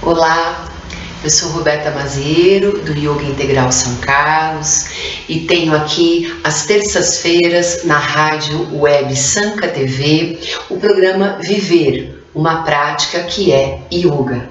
Olá, eu sou Roberta Maziero, do Yoga Integral São Carlos, e tenho aqui às terças-feiras na rádio web Sanka TV o programa Viver, uma prática que é yoga.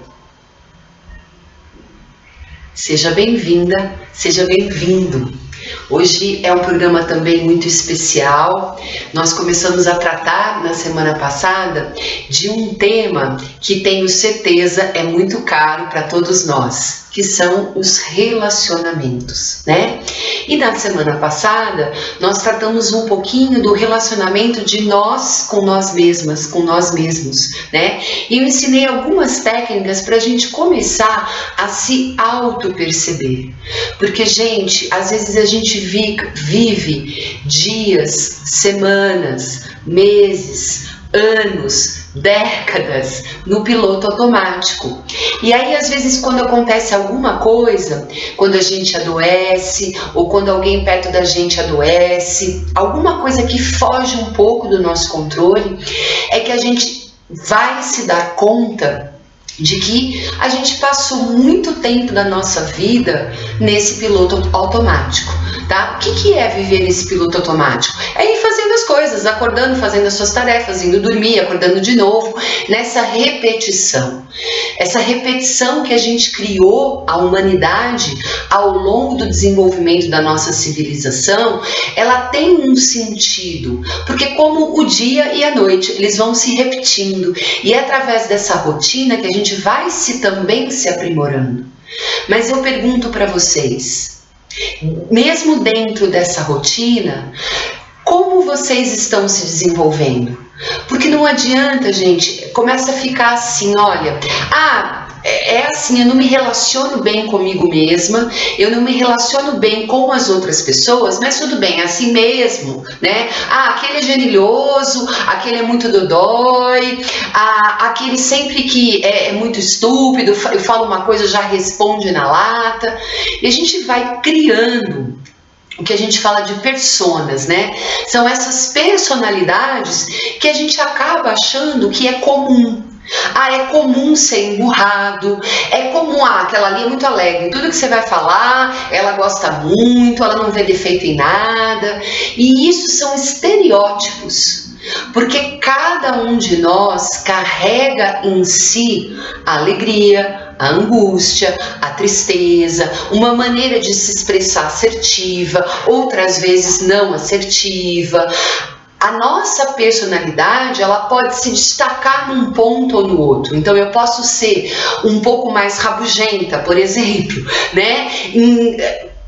Seja bem-vinda, seja bem-vindo. Hoje é um programa também muito especial. Nós começamos a tratar na semana passada de um tema que tenho certeza é muito caro para todos nós, que são os relacionamentos, né? E na semana passada nós tratamos um pouquinho do relacionamento de nós com nós mesmas, com nós mesmos, né? E eu ensinei algumas técnicas para a gente começar a se auto-perceber. Porque, gente, às vezes a gente vive dias, semanas, meses, anos, décadas no piloto automático. E aí, às vezes, quando acontece alguma coisa, quando a gente adoece, ou quando alguém perto da gente adoece, alguma coisa que foge um pouco do nosso controle, é que a gente vai se dar conta de que a gente passou muito tempo da nossa vida nesse piloto automático, tá? O que é viver nesse piloto automático? É ir fazendo as coisas, acordando, fazendo as suas tarefas, indo dormir, acordando de novo, nessa repetição. Essa repetição que a gente criou, a humanidade, ao longo do desenvolvimento da nossa civilização, ela tem um sentido, porque como o dia e a noite, eles vão se repetindo, e é através dessa rotina que a gente vai também se aprimorando. Mas eu pergunto para vocês, mesmo dentro dessa rotina, como vocês estão se desenvolvendo? Porque não adianta, gente, começa a ficar assim, olha, é assim, eu não me relaciono bem comigo mesma, eu não me relaciono bem com as outras pessoas, mas tudo bem, é assim mesmo, né? Aquele é genilhoso, aquele é muito dodói, aquele sempre que é muito estúpido, eu falo uma coisa, já responde na lata, e a gente vai criando o que a gente fala de personas, né? São essas personalidades que a gente acaba achando que é comum. É comum ser emburrado, é comum, aquela ali é muito alegre, tudo que você vai falar, ela gosta muito, ela não vê defeito em nada, e isso são estereótipos, porque cada um de nós carrega em si a alegria, a angústia, a tristeza, uma maneira de se expressar assertiva, outras vezes não assertiva. A nossa personalidade, ela pode se destacar num ponto ou no outro. Então, eu posso ser um pouco mais rabugenta, por exemplo, né?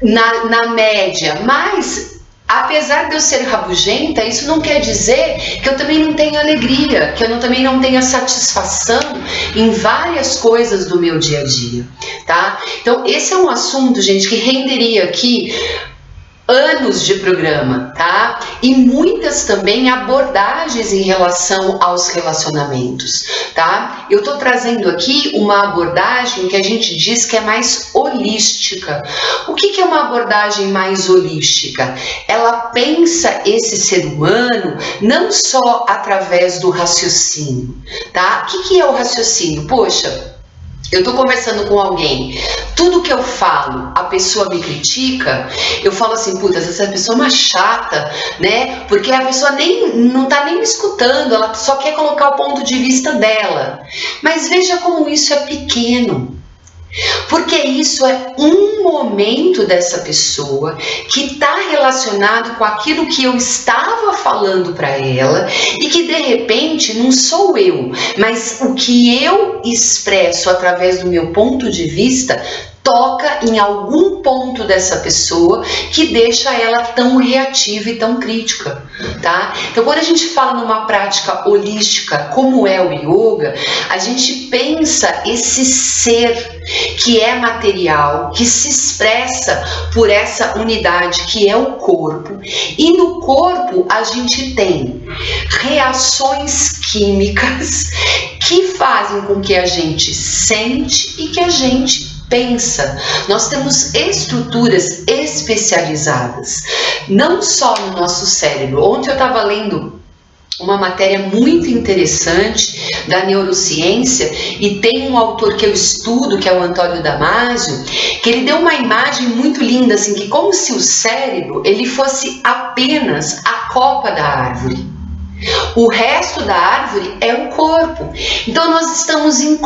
Na média, mas apesar de eu ser rabugenta, isso não quer dizer que eu também não tenho alegria, que eu também não tenha satisfação em várias coisas do meu dia a dia, tá? Então, esse é um assunto, gente, que renderia aqui anos de programa, tá? E muitas também abordagens em relação aos relacionamentos, tá? Eu tô trazendo aqui uma abordagem que a gente diz que é mais holística. O que é uma abordagem mais holística? Ela pensa esse ser humano não só através do raciocínio, tá? O que é o raciocínio? Poxa, eu tô conversando com alguém, tudo que eu falo, a pessoa me critica, eu falo assim, puta, essa pessoa é uma chata, né? Porque a pessoa não tá nem me escutando, ela só quer colocar o ponto de vista dela. Mas veja como isso é pequeno. Porque isso é um momento dessa pessoa que está relacionado com aquilo que eu estava falando para ela e que de repente não sou eu, mas o que eu expresso através do meu ponto de vista toca em algum ponto dessa pessoa que deixa ela tão reativa e tão crítica, tá? Então, quando a gente fala numa prática holística, como é o yoga, a gente pensa esse ser que é material, que se expressa por essa unidade que é o corpo, e no corpo a gente tem reações químicas que fazem com que a gente sente e que a gente pensa. Nós temos estruturas especializadas, não só no nosso cérebro. Ontem eu estava lendo uma matéria muito interessante da neurociência, e tem um autor que eu estudo, que é o Antônio Damasio, que ele deu uma imagem muito linda, assim, que como se o cérebro ele fosse apenas a copa da árvore. O resto da árvore é o corpo. Então nós estamos em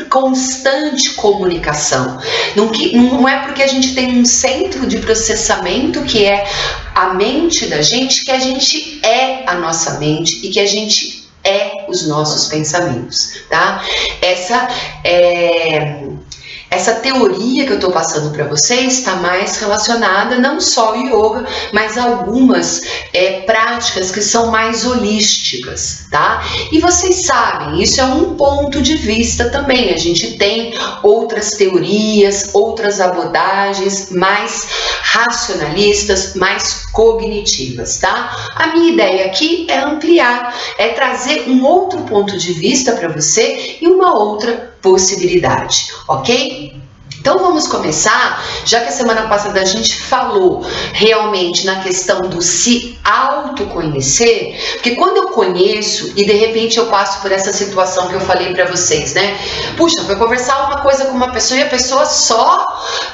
constante comunicação. Não é porque a gente tem um centro de processamento que é a mente da gente, que a gente é a nossa mente e que a gente é os nossos pensamentos, tá? Essa teoria que eu estou passando para vocês está mais relacionada não só ao yoga, mas a algumas práticas que são mais holísticas, tá? E vocês sabem, isso é um ponto de vista também. A gente tem outras teorias, outras abordagens mais racionalistas, mais cognitivas, tá? A minha ideia aqui é ampliar, é trazer um outro ponto de vista para você e uma outra possibilidade, ok? Então vamos começar, já que a semana passada a gente falou realmente na questão do se autoconhecer, porque quando eu conheço e de repente eu passo por essa situação que eu falei para vocês, né? Puxa, foi conversar uma coisa com uma pessoa e a pessoa só,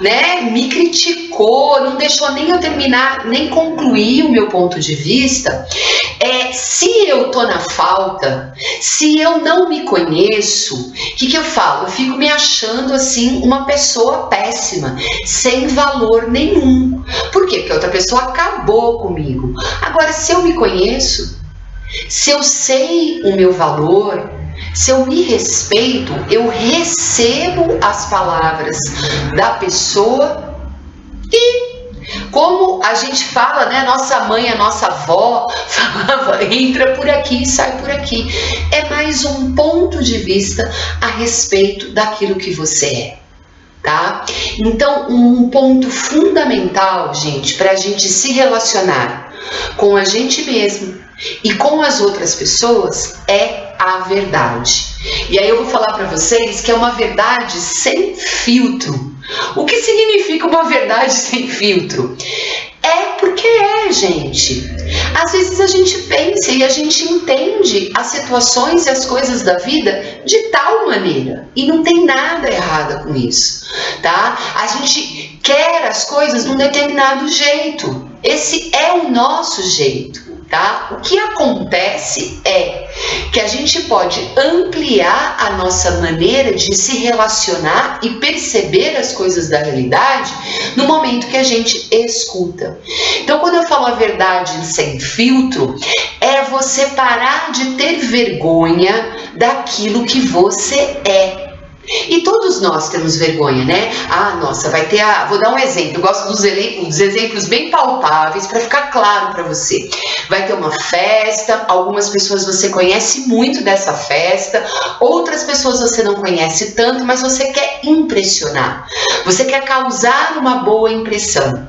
né, me criticou, não deixou nem eu terminar, nem concluir o meu ponto de vista. Se eu tô na falta, se eu não me conheço, o que eu falo? Eu fico me achando assim uma pessoa péssima, sem valor nenhum. Por quê? Porque a outra pessoa acabou comigo. Agora, se eu me conheço, se eu sei o meu valor, se eu me respeito, eu recebo as palavras da pessoa e, como a gente fala, né? Nossa mãe, a nossa avó falava, entra por aqui e sai por aqui. É mais um ponto de vista a respeito daquilo que você é, tá? Então, um ponto fundamental, gente, para a gente se relacionar com a gente mesmo e com as outras pessoas é a verdade. E aí eu vou falar para vocês que é uma verdade sem filtro. O que significa uma verdade sem filtro? É porque gente. Às vezes a gente pensa e a gente entende as situações e as coisas da vida de tal maneira. E não tem nada errado com isso, tá? A gente quer as coisas de um determinado jeito. Esse é o nosso jeito, tá? O que acontece é que a gente pode ampliar a nossa maneira de se relacionar e perceber as coisas da realidade no momento que a gente escuta. Então, quando eu falo a verdade sem filtro, é você parar de ter vergonha daquilo que você é. E todos nós temos vergonha, né? Ah, nossa, vai ter a... Vou dar um exemplo, eu gosto dos exemplos bem palpáveis para ficar claro para você. Vai ter uma festa, algumas pessoas você conhece muito dessa festa, outras pessoas você não conhece tanto, mas você quer impressionar, você quer causar uma boa impressão.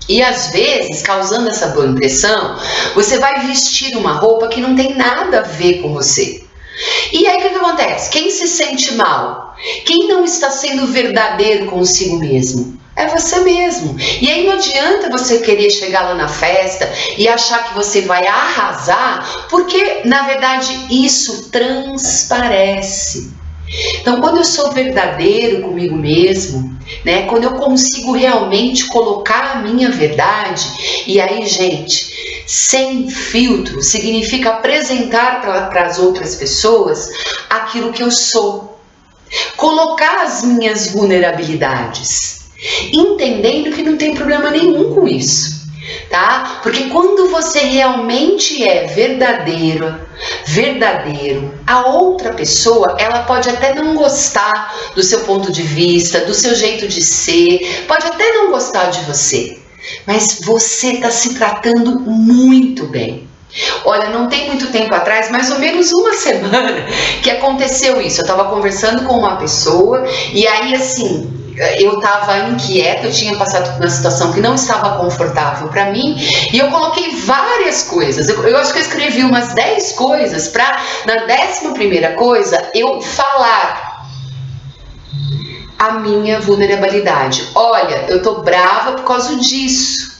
E às vezes, causando essa boa impressão, você vai vestir uma roupa que não tem nada a ver com você. E aí o que acontece? Quem se sente mal? Quem não está sendo verdadeiro consigo mesmo? É você mesmo. E aí não adianta você querer chegar lá na festa e achar que você vai arrasar, porque na verdade isso transparece. Então, quando eu sou verdadeiro comigo mesmo, né, quando eu consigo realmente colocar a minha verdade, e aí, gente, sem filtro significa apresentar para as outras pessoas aquilo que eu sou, colocar as minhas vulnerabilidades, entendendo que não tem problema nenhum com isso. Tá? Porque quando você realmente é verdadeiro, a outra pessoa, ela pode até não gostar do seu ponto de vista, do seu jeito de ser, pode até não gostar de você, mas você está se tratando muito bem. Olha, não tem muito tempo atrás, mais ou menos uma semana, que aconteceu isso. Eu estava conversando com uma pessoa e aí assim, eu estava inquieta, eu tinha passado por uma situação que não estava confortável para mim e eu coloquei várias coisas. Eu acho que eu escrevi umas 10 coisas para, na 11ª coisa, eu falar a minha vulnerabilidade. Olha, eu tô brava por causa disso.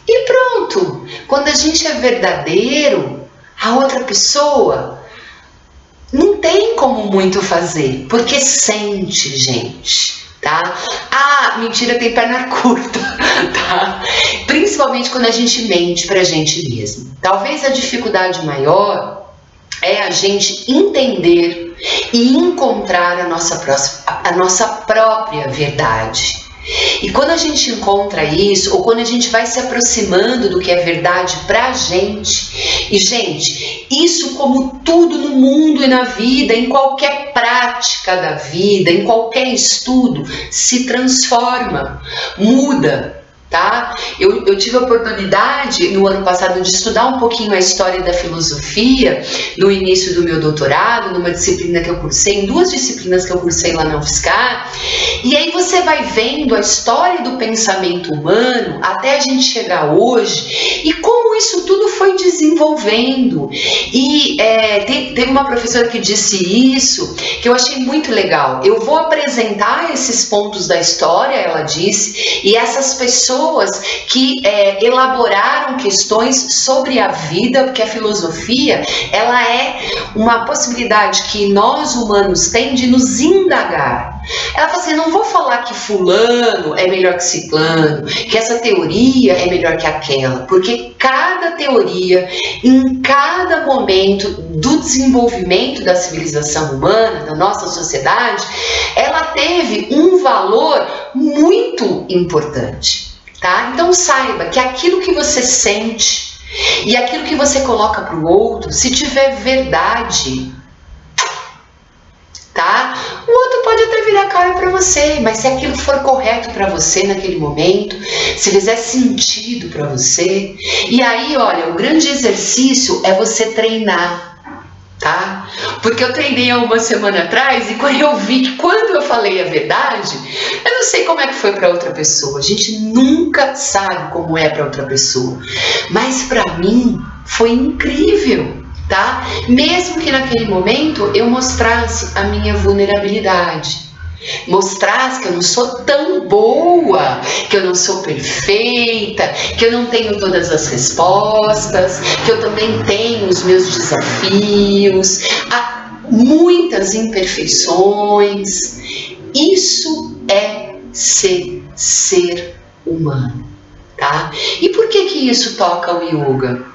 E pronto. Quando a gente é verdadeiro, a outra pessoa não tem como muito fazer, porque sente, gente, tá? Ah, mentira tem perna curta, tá? Principalmente quando a gente mente pra gente mesmo. Talvez a dificuldade maior é a gente entender e encontrar a nossa própria verdade. E quando a gente encontra isso, ou quando a gente vai se aproximando do que é verdade pra gente, e gente, isso como tudo no mundo e na vida, em qualquer prática da vida, em qualquer estudo, se transforma, muda. Tá? Eu tive a oportunidade no ano passado de estudar um pouquinho a história da filosofia no início do meu doutorado, numa disciplina que eu cursei, em 2 disciplinas que eu cursei lá na UFSCar, e aí você vai vendo a história do pensamento humano até a gente chegar hoje e como isso tudo foi desenvolvendo. E teve uma professora que disse isso, que eu achei muito legal. Eu vou apresentar esses pontos da história, ela disse, e essas pessoas que elaboraram questões sobre a vida, porque a filosofia ela é uma possibilidade que nós humanos temos de nos indagar. Ela fala assim, não vou falar que fulano é melhor que ciclano, que essa teoria é melhor que aquela, porque cada teoria, em cada momento do desenvolvimento da civilização humana, da nossa sociedade, ela teve um valor muito importante. Tá? Então saiba que aquilo que você sente e aquilo que você coloca para o outro, se tiver verdade, tá? O outro pode até virar a cara para você, mas se aquilo for correto para você naquele momento, se fizer sentido para você, e aí, olha, o grande exercício é você treinar. Tá? Porque eu treinei há uma semana atrás e quando eu vi que quando eu falei a verdade, eu não sei como é que foi para outra pessoa. A gente nunca sabe como é para outra pessoa. Mas para mim foi incrível, tá? Mesmo que naquele momento eu mostrasse a minha vulnerabilidade. Mostrasse que eu não sou tão boa, que eu não sou perfeita, que eu não tenho todas as respostas, que eu também tenho os meus desafios, há muitas imperfeições. Isso é ser humano, tá? E por que isso toca o yoga?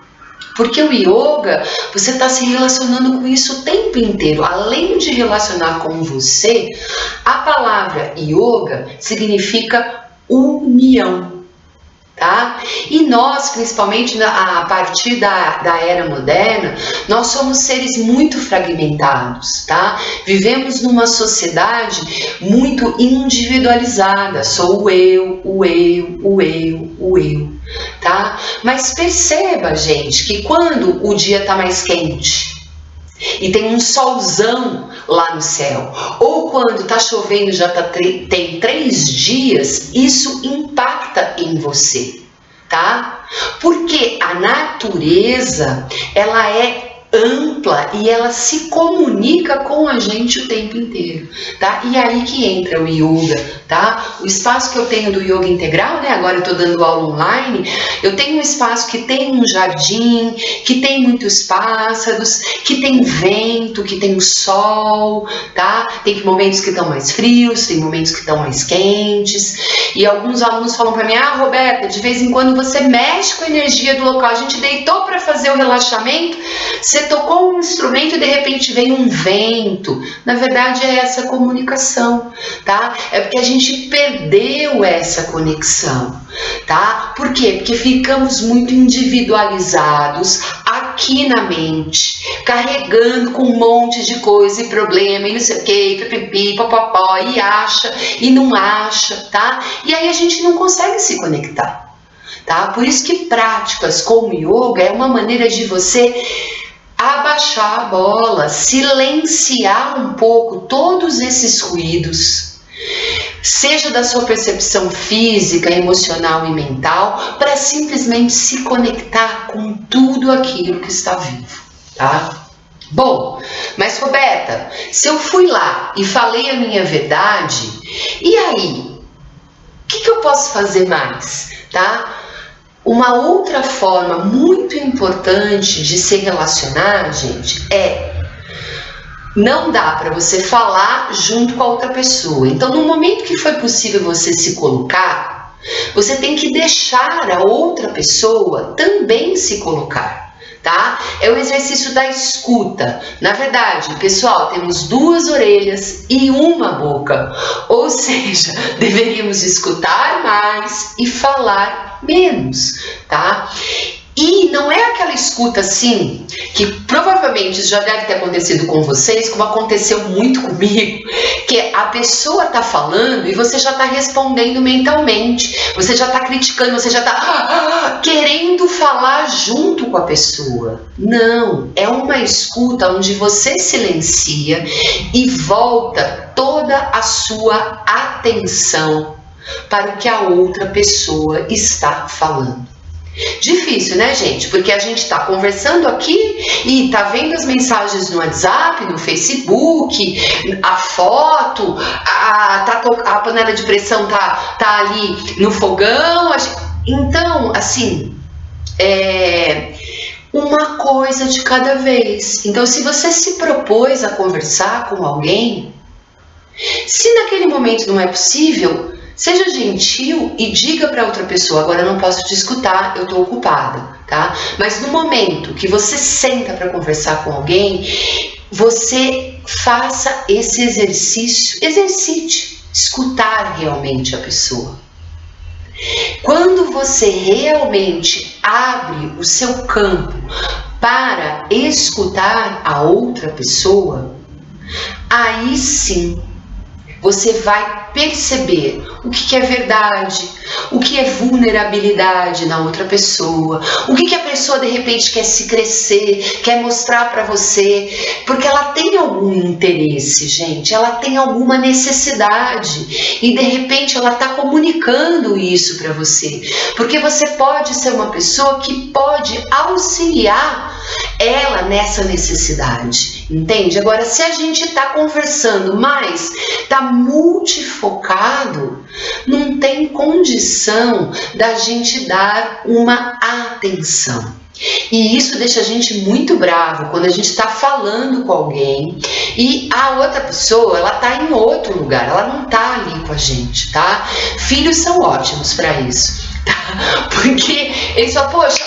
Porque o yoga, você está se relacionando com isso o tempo inteiro. Além de relacionar com você, a palavra yoga significa união, tá? E nós, principalmente a partir da era moderna, nós somos seres muito fragmentados, tá? Vivemos numa sociedade muito individualizada. Sou o eu, o eu, o eu, o eu. Tá? Mas perceba, gente, que quando o dia está mais quente e tem um solzão lá no céu, ou quando está chovendo já tem 3 dias, isso impacta em você, tá? Porque a natureza, ela é ampla e ela se comunica com a gente o tempo inteiro, tá? E aí que entra o yoga, tá? O espaço que eu tenho do yoga integral, né? Agora eu tô dando aula online, eu tenho um espaço que tem um jardim, que tem muitos pássaros, que tem vento, que tem o sol, tá? Tem momentos que estão mais frios, tem momentos que estão mais quentes, e alguns alunos falam pra mim, Roberta, de vez em quando você mexe com a energia do local, a gente deitou para fazer o relaxamento, você tocou um instrumento e de repente vem um vento. Na verdade é essa comunicação, tá? É porque a gente perdeu essa conexão, tá? Por quê? Porque ficamos muito individualizados aqui na mente, carregando com um monte de coisa e problema e não sei o que, pipipi, popopó, e acha e não acha, tá? E aí a gente não consegue se conectar, tá? Por isso que práticas como yoga é uma maneira de você abaixar a bola, silenciar um pouco todos esses ruídos, seja da sua percepção física, emocional e mental, para simplesmente se conectar com tudo aquilo que está vivo, tá? Bom, mas Roberta, se eu fui lá e falei a minha verdade, e aí? O que eu posso fazer mais, tá? Uma outra forma muito importante de se relacionar, gente, não dá para você falar junto com a outra pessoa. Então, no momento que foi possível você se colocar, você tem que deixar a outra pessoa também se colocar, tá? É o exercício da escuta. Na verdade, pessoal, temos 2 orelhas e uma boca. Ou seja, deveríamos escutar mais e falar menos, tá? E não é aquela escuta assim, que provavelmente já deve ter acontecido com vocês, como aconteceu muito comigo, que a pessoa tá falando e você já tá respondendo mentalmente, você já tá criticando, você já tá querendo falar junto com a pessoa. Não, é uma escuta onde você silencia e volta toda a sua atenção para o que a outra pessoa está falando. Difícil, né, gente? Porque a gente tá conversando aqui e tá vendo as mensagens no WhatsApp, no Facebook, a foto, a panela de pressão tá ali no fogão. Então, assim, uma coisa de cada vez. Então, se você se propôs a conversar com alguém, se naquele momento não é possível, seja gentil e diga para outra pessoa: agora eu não posso te escutar, eu estou ocupada, tá? Mas no momento que você senta para conversar com alguém, você faça esse exercício, exercite, escutar realmente a pessoa. Quando você realmente abre o seu campo para escutar a outra pessoa, aí sim você vai perceber o que é verdade, o que é vulnerabilidade na outra pessoa, o que a pessoa de repente quer se crescer, quer mostrar para você, porque ela tem algum interesse, gente, ela tem alguma necessidade e de repente ela está comunicando isso para você, porque você pode ser uma pessoa que pode auxiliar ela nessa necessidade, entende? Agora, se a gente está conversando, mas está multifocado, não tem condição da gente dar uma atenção. E isso deixa a gente muito bravo quando a gente está falando com alguém e a outra pessoa, ela está em outro lugar, ela não está ali com a gente, tá? Filhos são ótimos para isso. Porque eles falam: poxa,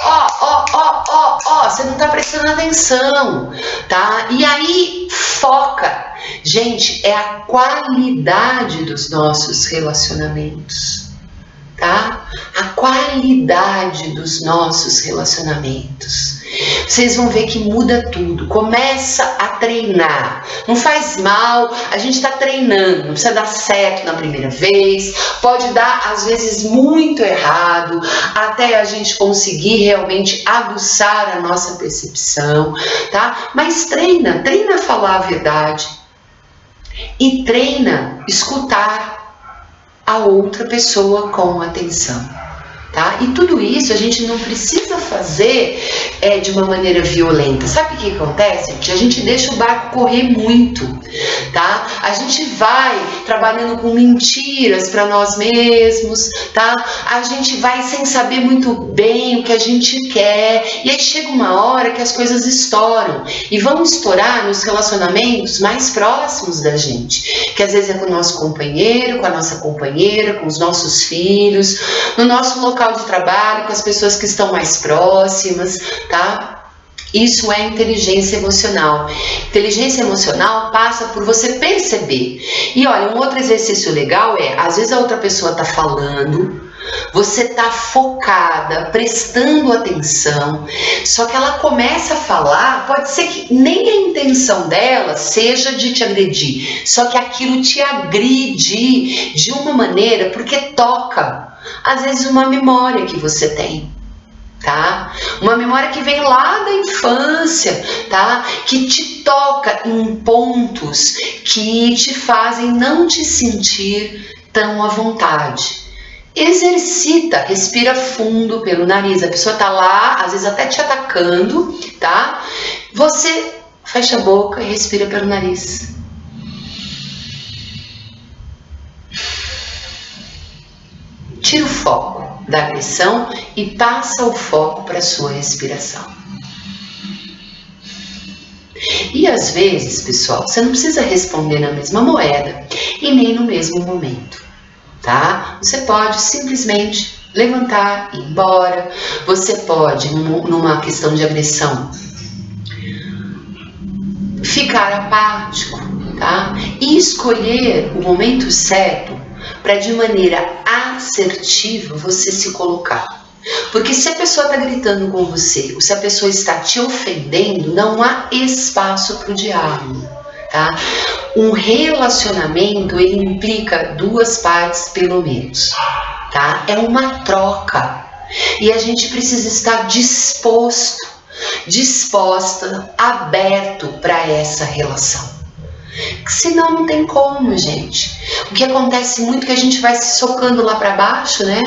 você não tá prestando atenção, tá? E aí foca. Gente, é a qualidade dos nossos relacionamentos, tá? A qualidade dos nossos relacionamentos. Vocês vão ver que muda tudo. Começa a treinar. Não faz mal, a gente está treinando. Não precisa dar certo na primeira vez. Pode dar, às vezes, muito errado, até a gente conseguir realmente aguçar a nossa percepção, tá? Mas treina a falar a verdade. E treina escutar a outra pessoa com atenção. Tá? E tudo isso a gente não precisa fazer de uma maneira violenta. Sabe o que acontece? Que a gente deixa o barco correr muito, tá? A gente vai trabalhando com mentiras para nós mesmos, tá? A gente vai sem saber muito bem o que a gente quer, e aí chega uma hora que as coisas estouram, e vão estourar nos relacionamentos mais próximos da gente, que às vezes é com o nosso companheiro, com a nossa companheira, com os nossos filhos, no nosso local de trabalho, com as pessoas que estão mais próximas, tá? Isso é inteligência emocional. Inteligência emocional passa por você perceber. E olha, um outro exercício legal às vezes a outra pessoa tá falando, você tá focada, prestando atenção, só que ela começa a falar, pode ser que nem a intenção dela seja de te agredir, só que aquilo te agride de uma maneira porque toca, às vezes, uma memória que você tem, tá? Uma memória que vem lá da infância, tá? Que te toca em pontos que te fazem não te sentir tão à vontade. Exercita, respira fundo pelo nariz. A pessoa tá lá, às vezes até te atacando, tá? Você fecha a boca e respira pelo nariz. Tira o foco da agressão e passa o foco para a sua respiração. E às vezes, pessoal, você não precisa responder na mesma moeda e nem no mesmo momento, tá? Você pode simplesmente levantar e ir embora. Você pode, numa questão de agressão, ficar apático, tá? E escolher o momento certo para, de maneira assertiva, você se colocar. Porque se a pessoa está gritando com você, ou se a pessoa está te ofendendo, não há espaço para o diálogo, tá? Um relacionamento, ele implica duas partes pelo menos, tá? É uma troca. E a gente precisa estar disposta, aberto para essa relação. Senão não tem como, gente. O que acontece muito é que a gente vai se socando lá para baixo, né?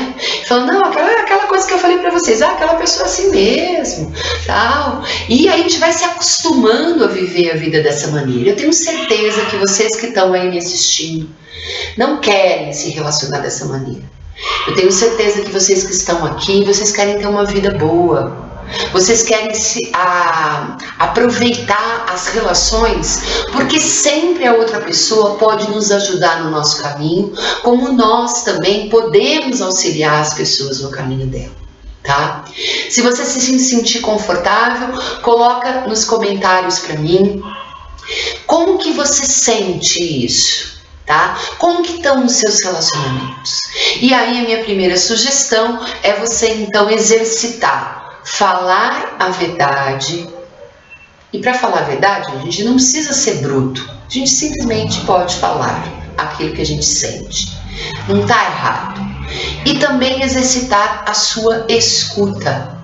Falando, não, aquela coisa que eu falei para vocês, aquela pessoa é assim mesmo, tal. E aí a gente vai se acostumando a viver a vida dessa maneira. Eu tenho certeza que vocês que estão aí me assistindo não querem se relacionar dessa maneira. Eu tenho certeza que vocês que estão aqui, vocês querem ter uma vida boa. Vocês querem aproveitar as relações, porque sempre a outra pessoa pode nos ajudar no nosso caminho, como nós também podemos auxiliar as pessoas no caminho dela, tá? Se você se sentir confortável, coloca nos comentários para mim como que você sente isso, tá? Como que estão os seus relacionamentos? E aí a minha primeira sugestão é você então exercitar falar a verdade. E para falar a verdade, a gente não precisa ser bruto. A gente simplesmente pode falar aquilo que a gente sente. Não está errado. E também exercitar a sua escuta.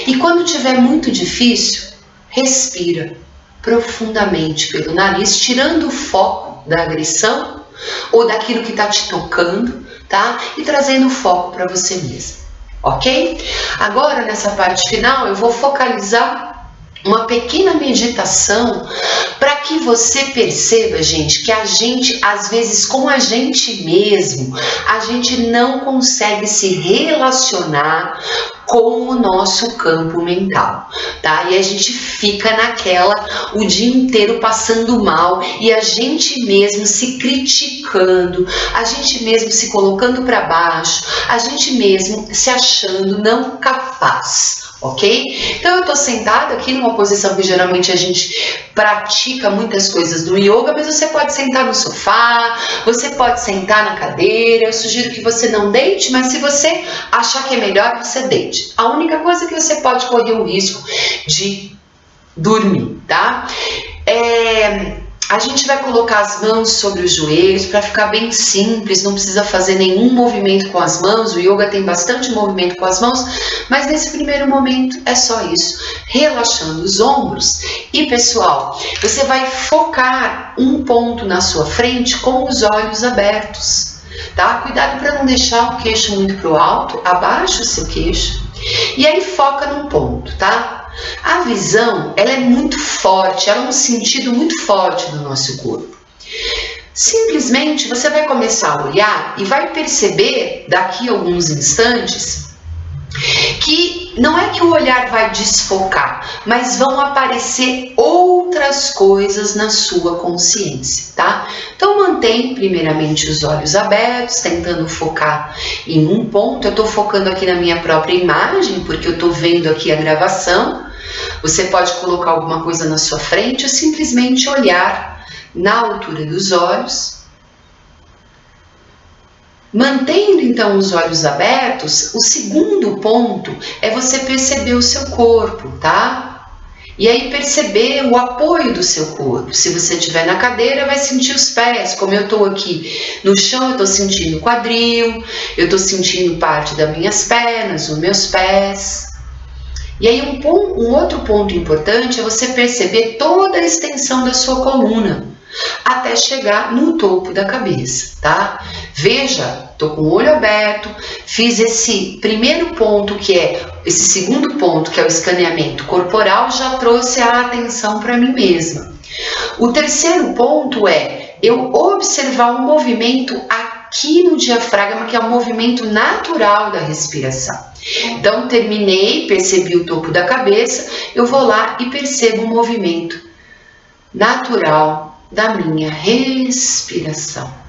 E quando tiver muito difícil, respira profundamente pelo nariz, tirando o foco da agressão ou daquilo que está te tocando, tá? E trazendo o foco para você mesmo. Ok? Agora, nessa parte final, eu vou focalizar uma pequena meditação para que você perceba, gente, que a gente, às vezes, com a gente mesmo, a gente não consegue se relacionar com o nosso campo mental, tá? E a gente fica naquela o dia inteiro passando mal e a gente mesmo se criticando, a gente mesmo se colocando para baixo, a gente mesmo se achando não capaz. Ok? Então eu tô sentada aqui numa posição que geralmente a gente pratica muitas coisas do yoga, mas você pode sentar no sofá, você pode sentar na cadeira. Eu sugiro que você não deite, mas se você achar que é melhor, você deite. A única coisa que você pode correr o risco de dormir, tá? A gente vai colocar as mãos sobre os joelhos para ficar bem simples, não precisa fazer nenhum movimento com as mãos. O yoga tem bastante movimento com as mãos, mas nesse primeiro momento é só isso, relaxando os ombros. E pessoal, você vai focar um ponto na sua frente com os olhos abertos, tá? Cuidado para não deixar o queixo muito pro alto, abaixa o seu queixo e aí foca num ponto, tá? A visão, ela é muito forte, ela é um sentido muito forte do nosso corpo. Simplesmente você vai começar a olhar e vai perceber daqui a alguns instantes que não é que o olhar vai desfocar, mas vão aparecer outras coisas na sua consciência, tá? Então mantém primeiramente os olhos abertos, tentando focar em um ponto. Eu tô focando aqui na minha própria imagem, porque eu tô vendo aqui a gravação. Você pode colocar alguma coisa na sua frente ou simplesmente olhar na altura dos olhos. Mantendo então os olhos abertos, o segundo ponto é você perceber o seu corpo, tá? E aí perceber o apoio do seu corpo. Se você estiver na cadeira, vai sentir os pés. Como eu estou aqui no chão, eu estou sentindo o quadril, eu estou sentindo parte das minhas pernas, os meus pés. E aí um outro ponto importante é você perceber toda a extensão da sua coluna, até chegar no topo da cabeça, tá? Veja, tô com o olho aberto, fiz esse primeiro ponto esse segundo ponto, que é o escaneamento corporal, já trouxe a atenção para mim mesma. O terceiro ponto é eu observar o movimento a aqui no diafragma, que é o movimento natural da respiração. Então, terminei, percebi o topo da cabeça, eu vou lá e percebo o movimento natural da minha respiração.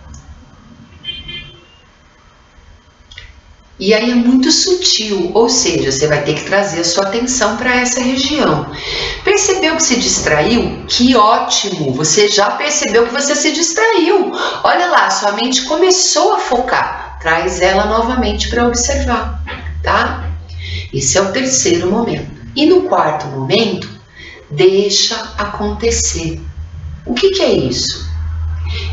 E aí é muito sutil, ou seja, você vai ter que trazer a sua atenção para essa região. Percebeu que se distraiu? Que ótimo! Você já percebeu que você se distraiu. Olha lá, sua mente começou a focar. Traz ela novamente para observar, tá? Esse é o terceiro momento. E no quarto momento, deixa acontecer. O que é isso?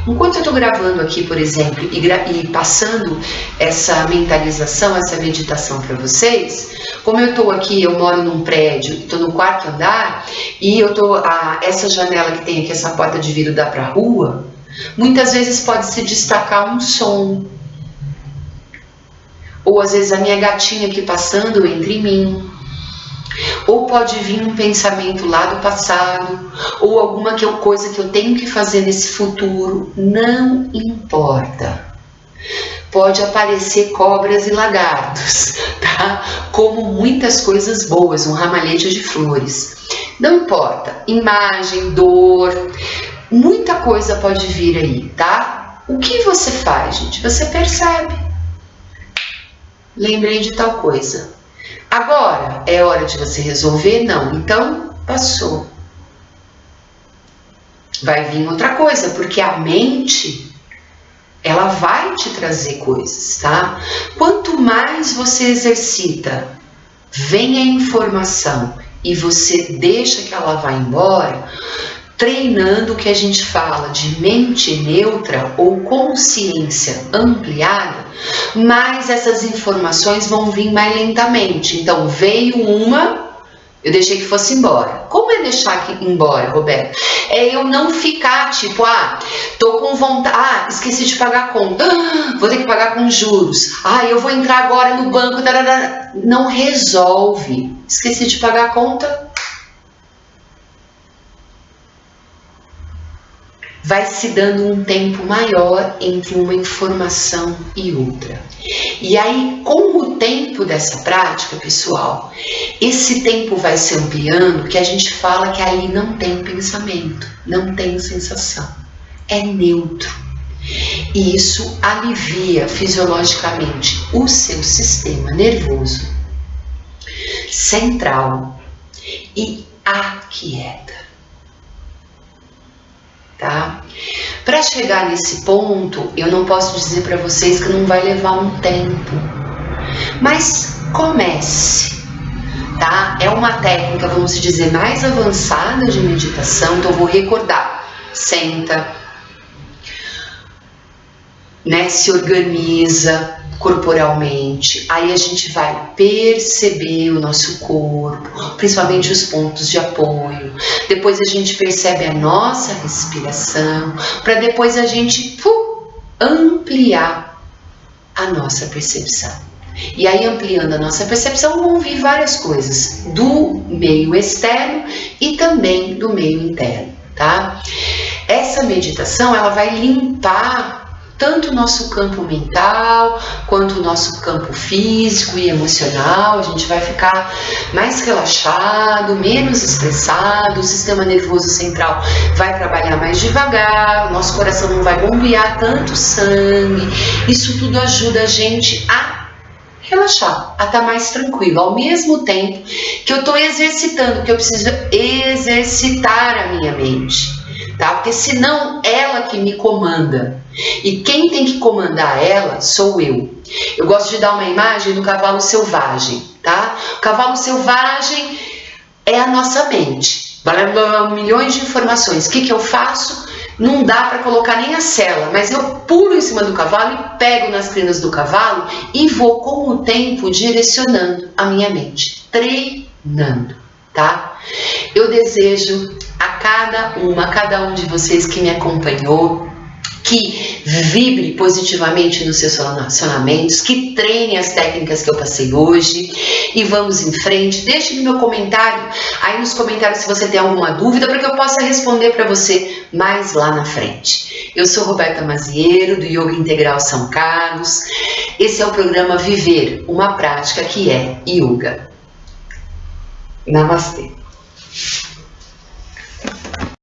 Enquanto eu estou gravando aqui, por exemplo, e passando essa mentalização, essa meditação para vocês, como eu estou aqui, eu moro num prédio, estou no quarto andar, e eu tô, essa janela que tem aqui, essa porta de vidro dá para a rua, muitas vezes pode se destacar um som. Ou às vezes a minha gatinha aqui passando entre mim. Ou pode vir um pensamento lá do passado, ou alguma coisa que eu tenho que fazer nesse futuro, não importa. Pode aparecer cobras e lagartos, tá? Como muitas coisas boas, um ramalhete de flores. Não importa, imagem, dor, muita coisa pode vir aí, tá? O que você faz, gente? Você percebe. Lembrei de tal coisa. Agora é hora de você resolver? Não. Então, passou. Vai vir outra coisa, porque a mente, ela vai te trazer coisas, tá? Quanto mais você exercita, vem a informação e você deixa que ela vá embora, treinando o que a gente fala de mente neutra ou consciência ampliada, mas essas informações vão vir mais lentamente. Então, veio uma, eu deixei que fosse embora. Como é deixar embora, Roberto? É eu não ficar tipo, tô com vontade, esqueci de pagar a conta, vou ter que pagar com juros, eu vou entrar agora no banco, tarará. Não resolve. Esqueci de pagar a conta, vai se dando um tempo maior entre uma informação e outra. E aí, com o tempo dessa prática, pessoal, esse tempo vai se ampliando, que a gente fala que ali não tem pensamento, não tem sensação, é neutro. E isso alivia fisiologicamente o seu sistema nervoso central e aquieta. Tá? Para chegar nesse ponto, eu não posso dizer para vocês que não vai levar um tempo, mas comece, tá? É uma técnica, vamos dizer, mais avançada de meditação, então eu vou recordar. Senta, né? Se organiza corporalmente, aí a gente vai perceber o nosso corpo, principalmente os pontos de apoio, depois a gente percebe a nossa respiração, para depois a gente ampliar a nossa percepção. E aí, ampliando a nossa percepção, vão vir várias coisas do meio externo e também do meio interno, tá? Essa meditação, ela vai limpar tanto o nosso campo mental, quanto o nosso campo físico e emocional. A gente vai ficar mais relaxado, menos estressado, o sistema nervoso central vai trabalhar mais devagar, o nosso coração não vai bombear tanto sangue. Isso tudo ajuda a gente a relaxar, a estar mais tranquilo, ao mesmo tempo que eu estou exercitando, que eu preciso exercitar a minha mente. Tá? Porque senão ela que me comanda. E quem tem que comandar ela sou eu. Eu gosto de dar uma imagem do cavalo selvagem, tá? O cavalo selvagem é a nossa mente. Milhões de informações. O que eu faço? Não dá para colocar nem a sela, mas eu pulo em cima do cavalo e pego nas crinas do cavalo e vou com o tempo direcionando a minha mente, treinando, tá? Eu desejo a cada um de vocês que me acompanhou, que vibre positivamente nos seus relacionamentos, que treine as técnicas que eu passei hoje e vamos em frente. Deixe no meu comentário, aí nos comentários se você tem alguma dúvida para que eu possa responder para você mais lá na frente. Eu sou Roberta Mazieiro do Yoga Integral São Carlos. Esse é o programa Viver, uma prática que é Yoga. Namastê.